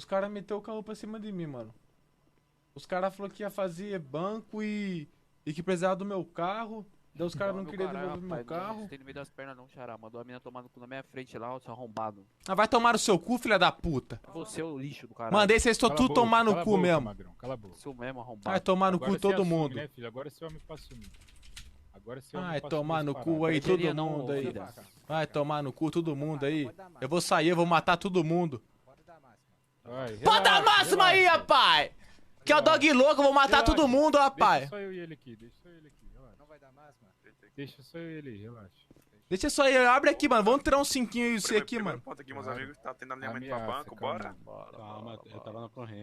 Os caras meteu o carro pra cima de mim, mano. Os caras falaram que ia fazer banco e que precisava do meu carro. Daí os caras não queriam devolver meu carro. Não tem no meio das pernas não, xará. Mandou a mina tomar no cu na minha frente lá, ó, seu arrombado. Ah, vai tomar no seu cu, filha da puta. Você é o lixo do caralho. Mandei vocês Cala a tudo boca, tomar no cala a cu boca, mesmo. Magrão, cala a boca. Seu mesmo arrombado. Vai tomar no Agora cu você todo assume, mundo. né, filho? Agora você é homem pra assumir. Agora você é homem Vai pra tomar assumir no as cu paradas. aí, todo Deveria não, mundo aí. filha. Vai tomar no cu todo mundo aí. Eu vou sair, eu vou matar todo mundo. Vai, Pode dar relaxa, máxima aí, relaxa. rapaz! Que é o dog louco, eu vou matar Relaxa. todo mundo, rapaz. Deixa só eu e ele aqui, deixa só ele aqui, relaxa. Não vai dar máxima? Deixa só eu e ele, relaxa. Deixa só aí, abre aqui, mano. Vamos tirar um cinquinho e você aqui, Primeiro mano. ponto aqui, meus amigos, tá tendo alinhamento Ameaça, pra banco, bora? calma, eu tava na corrente.